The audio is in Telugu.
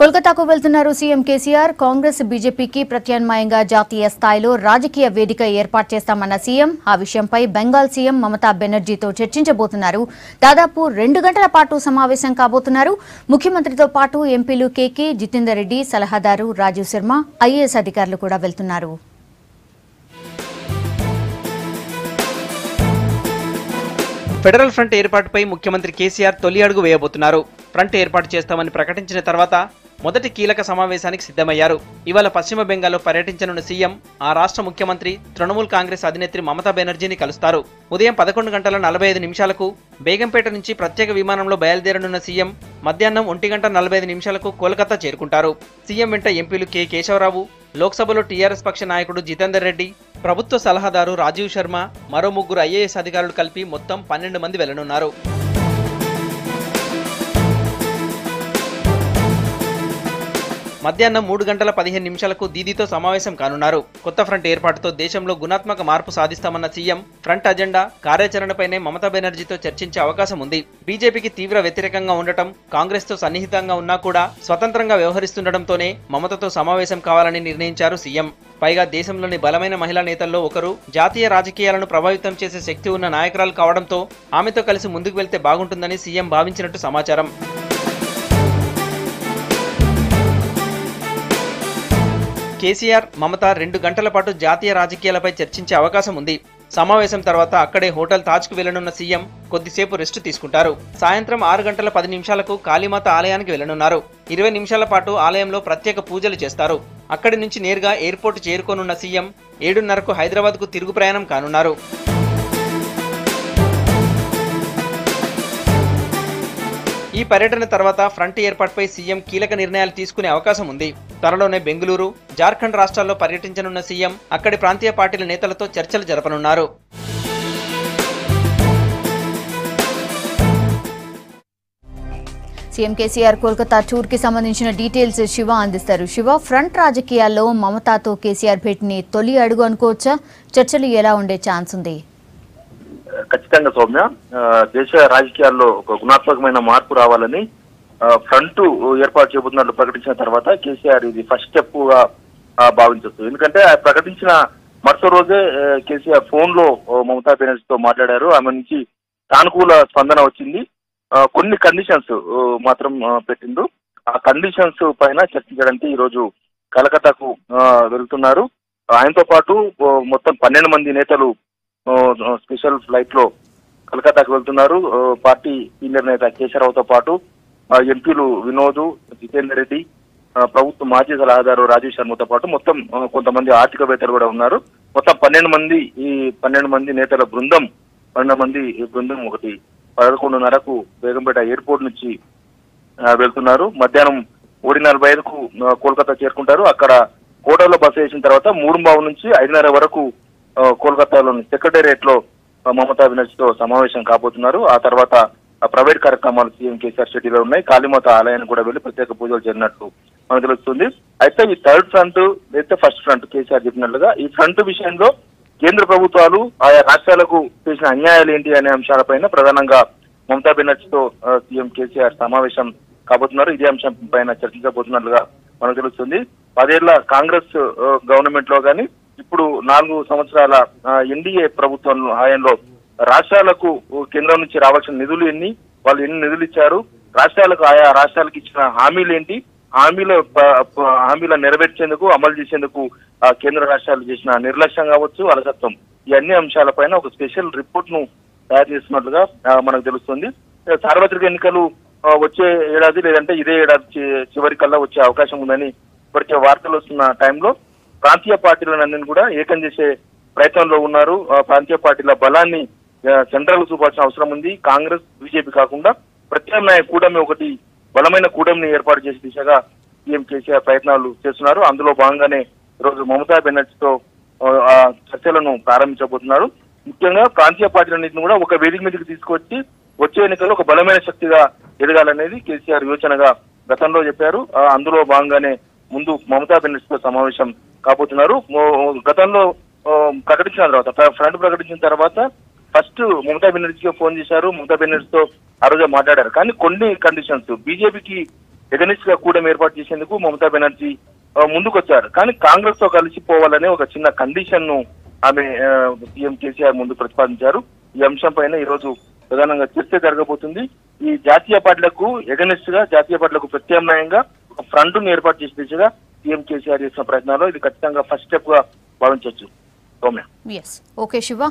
కోల్కతాకు వెళ్తున్నారు సీఎం కేసీఆర్. కాంగ్రెస్ బీజేపీకి ప్రత్యామ్నాయంగా జాతీయ స్థాయిలో రాజకీయ వేదిక ఏర్పాటు చేస్తామన్న సీఎం ఆ విషయంపై బెంగాల్ సీఎం మమతా బెనర్జీతో చర్చించబోతున్నారు. దాదాపు 2 గంటల పాటు సమావేశం కాబోతున్నారు. ముఖ్యమంత్రితో పాటు ఎంపీలు కేకే, జితేందర్ రెడ్డి, సలహాదారు రాజీవ్ శర్మ, ఐఏఎస్ అధికారులు కూడా వెళ్తున్నారు. ఫెడరల్ ఫ్రంట్ ఏర్పాటుపై ముఖ్యమంత్రి కేసీఆర్ తొలి అడుగు వేయబోతున్నారు. ఫ్రంట్ ఏర్పాటు చేస్తామని ప్రకటించిన తర్వాత మొదటి కీలక సమావేశానికి సిద్ధమయ్యారు. ఇవాళ పశ్చిమ బెంగాల్లో పర్యటించనున్న సీఎం ఆ రాష్ట్ర ముఖ్యమంత్రి తృణమూల్ కాంగ్రెస్ అధినేత్రి మమతా బెనర్జీని కలుస్తారు. ఉదయం 11:45 బేగంపేట నుంచి ప్రత్యేక విమానంలో బయలుదేరనున్న సీఎం మధ్యాహ్నం 1:45 కోల్కతా చేరుకుంటారు. సీఎం వెంట ఎంపీలు కె కేశవరావు, లోక్సభలో టీఆర్ఎస్ పక్ష నాయకుడు జితేందర్ రెడ్డి, ప్రభుత్వ సలహాదారు రాజీవ్ శర్మ, మరో 3 ఐఏఎస్ అధికారులు కలిపి మొత్తం 12 మంది వెళ్లనున్నారు. మధ్యాహ్నం 3:15 దీదీతో సమావేశం కానున్నారు. కొత్త ఫ్రంట్ ఏర్పాటుతో దేశంలో గుణాత్మక మార్పు సాధిస్తామన్న సీఎం ఫ్రంట్ అజెండా, కార్యాచరణపైనే మమతా బెనర్జీతో చర్చించే అవకాశం ఉంది. బీజేపీకి తీవ్ర వ్యతిరేకంగా ఉండటం, కాంగ్రెస్ తో సన్నిహితంగా ఉన్నా కూడా స్వతంత్రంగా వ్యవహరిస్తుండటంతోనే మమతతో సమావేశం కావాలని నిర్ణయించారు సీఎం. పైగా దేశంలోని బలమైన మహిళా నేతల్లో ఒకరు, జాతీయ రాజకీయాలను ప్రభావితం చేసే శక్తి ఉన్న నాయకురాలు కావడంతో ఆమెతో కలిసి ముందుకు వెళ్తే బాగుంటుందని సీఎం భావించినట్టు సమాచారం. కేసీఆర్, మమత 2 గంటల పాటు జాతీయ రాజకీయాలపై చర్చించే అవకాశం ఉంది. సమావేశం తర్వాత అక్కడే హోటల్ తాజ్కు వెళ్లనున్న సీఎం కొద్దిసేపు రెస్ట్ తీసుకుంటారు. సాయంత్రం 6:10 కాళీమాత ఆలయానికి వెళ్లనున్నారు. 20 నిమిషాల పాటు ఆలయంలో ప్రత్యేక పూజలు చేస్తారు. అక్కడి నుంచి నేరుగా ఎయిర్పోర్ట్ చేరుకోనున్న సీఎం 7:30కు హైదరాబాద్కు తిరుగు ప్రయాణం కానున్నారు. ఈ పర్యటన తర్వాత ఫ్రంట్ ఏర్పాటుపై సీఎం కీలక నిర్ణయాలు తీసుకునే అవకాశం ఉంది. త్వరలోనే బెంగళూరు, జార్ఖండ్ రాష్ట్రాల్లో పర్యటించనున్న సీఎం అక్కడి ప్రాంతీయ పార్టీల నేతలతో చర్చలు జరపనున్నారు. సీఎం కేసీఆర్ కోల్కతా టూర్ కి సంబంధించిన డీటెయిల్స్ శివ అందిస్తారు. శివ, ఫ్రంట్ రాజకీయాల్లో మమతాతో కేసీఆర్ భేటీని తొలి అడుగు అనుకోవచ్చా? చర్చలు ఎలా ఉండే ఛాన్స్ ఉంది? ఖచ్చితంగా సౌమ్య, దేశ రాజకీయాల్లో ఒక గుణాత్మకమైన మార్పు రావాలని ఫ్రంట్ ఏర్పాటు చేయబోతున్నట్లు ప్రకటించిన తర్వాత కేసీఆర్ ఇది ఫస్ట్ స్టెప్ గా భావించవచ్చు. ఎందుకంటే ప్రకటించిన మరుసటి రోజే కేసీఆర్ ఫోన్ లో మమతా బెనర్జీతో మాట్లాడారు. ఆమె నుంచి సానుకూల స్పందన వచ్చింది. కొన్ని కండిషన్స్ మాత్రం పెట్టిండు. ఆ కండిషన్స్ పైన చర్చించడానికి ఈ రోజు కలకత్తాకు వెళ్తున్నారు. ఆయనతో పాటు మొత్తం 12 మంది నేతలు స్పెషల్ ఫ్లైట్ లో కలకత్తాకు వెళ్తున్నారు. పార్టీ సీనియర్ నేత కేశవరావుతో పాటు ఎంపీలు వినోద్, జితేందర్ రెడ్డి, ప్రభుత్వ మాజీ సలహాదారు రాజీవ్ శర్మతో పాటు మొత్తం కొంతమంది ఆర్థికవేత్తలు కూడా ఉన్నారు. మొత్తం 12 మంది నేతల బృందం 12 మంది బృందం 11:30కు బేగంపేట ఎయిర్పోర్ట్ నుంచి వెళ్తున్నారు. మధ్యాహ్నం 1:45కు కోల్కతా చేరుకుంటారు. అక్కడ హోటల్లో బస చేసిన తర్వాత 3:15 నుంచి 5:30 వరకు కోల్కతాలోని సెక్రటేరియట్ లో మమతా బెనర్జీతో సమావేశం కాబోతున్నారు. ఆ తర్వాత ప్రైవేట్ కార్యక్రమాలు సీఎం కేసీఆర్ షెడ్యూల్లో ఉన్నాయి. కాళీమాత ఆలయానికి కూడా వెళ్లి ప్రత్యేక పూజలు జరిగినట్టు మనకు తెలుస్తుంది. అయితే ఈ థర్డ్ ఫ్రంట్ అయితే ఫస్ట్ ఫ్రంట్ కేసీఆర్ చెప్పినట్లుగా ఈ ఫ్రంట్ విషయంలో కేంద్ర ప్రభుత్వాలు ఆయా రాష్ట్రాలకు చేసిన అన్యాయాలు ఏంటి అనే అంశాలపైన ప్రధానంగా మమతా బెనర్జీతో సీఎం కేసీఆర్ సమావేశం కాబోతున్నారు. ఇదే అంశం పైన చర్చించబోతున్నట్లుగా మనకు తెలుస్తుంది. 10 ఏళ్ల కాంగ్రెస్ గవర్నమెంట్ లో కానీ ఇప్పుడు 4 సంవత్సరాల ఎన్డీఏ ప్రభుత్వం హయాంలో రాష్ట్రాలకు కేంద్రం నుంచి రావాల్సిన నిధులు ఎన్ని, వాళ్ళు ఎన్ని నిధులు ఇచ్చారు, రాష్ట్రాలకు ఆయా రాష్ట్రాలకు ఇచ్చిన హామీలు ఏంటి, హామీల నెరవేర్చేందుకు అమలు చేసేందుకు కేంద్ర రాష్ట్రాలు చేసిన నిర్లక్ష్యం కావచ్చు, అలసత్వం, ఈ అన్ని అంశాలపైన ఒక స్పెషల్ రిపోర్ట్ ను తయారు చేస్తున్నట్లుగా మనకు తెలుస్తుంది. సార్వత్రిక ఎన్నికలు వచ్చే ఏడాది లేదంటే ఇదే ఏడాది చివరికల్లా వచ్చే అవకాశం ఉందని ఇప్పటికే వార్తలు వస్తున్న టైంలో ప్రాంతీయ పార్టీలన్నీ కూడా ఏకం చేసే ప్రయత్నంలో ఉన్నారు. ప్రాంతీయ పార్టీల బలాన్ని సెంట్రల్ చూపాల్సిన అవసరం ఉంది. కాంగ్రెస్, బీజేపీ కాకుండా ప్రత్యామ్నాయ కూటమి ఒకటి బలమైన కూటమిని ఏర్పాటు చేసే దిశగా సీఎం కేసీఆర్ ప్రయత్నాలు చేస్తున్నారు. అందులో భాగంగానే ఈరోజు మమతా బెనర్జీతో చర్చలను ప్రారంభించబోతున్నారు. ముఖ్యంగా ప్రాంతీయ పార్టీలన్నింటినీ కూడా ఒక వేదిక మీదకి తీసుకొచ్చి వచ్చే ఎన్నికల్లో ఒక బలమైన శక్తిగా ఎదగాలనేది కేసీఆర్ యోచనగా గతంలో చెప్పారు. అందులో భాగంగానే ముందు మమతా బెనర్జీతో సమావేశం కాబోతున్నారు. గతంలో ప్రకటించిన తర్వాత ఫ్రంట్ ప్రకటించిన తర్వాత ఫస్ట్ మమతా బెనర్జీకి ఫోన్ చేశారు. మమతా బెనర్జీతో ఆ రోజు మాట్లాడారు. కానీ కొన్ని కండిషన్స్ బీజేపీకి ఎగనిస్ట్ గా కూటమి ఏర్పాటు చేసేందుకు మమతా బెనర్జీ ముందుకొచ్చారు. కానీ కాంగ్రెస్ తో కలిసిపోవాలనే ఒక చిన్న కండిషన్ ను ఆమె సీఎం కేసీఆర్ ముందు ప్రతిపాదించారు. ఈ అంశం పైన ఈ రోజు ప్రధానంగా చర్చ జరగబోతుంది. ఈ జాతీయ పార్టీలకు ఎగనిస్ట్ గా, జాతీయ పార్టీలకు ప్రత్యామ్నాయంగా ఒక ఫ్రంట్ ను ఏర్పాటు చేసే దిశగా సీఎం కేసీఆర్ చేసిన ప్రయత్నాల్లో ఇది ఖచ్చితంగా ఫస్ట్ స్టెప్ గా భావించవచ్చు. సౌమ్య. ఓకే శివ.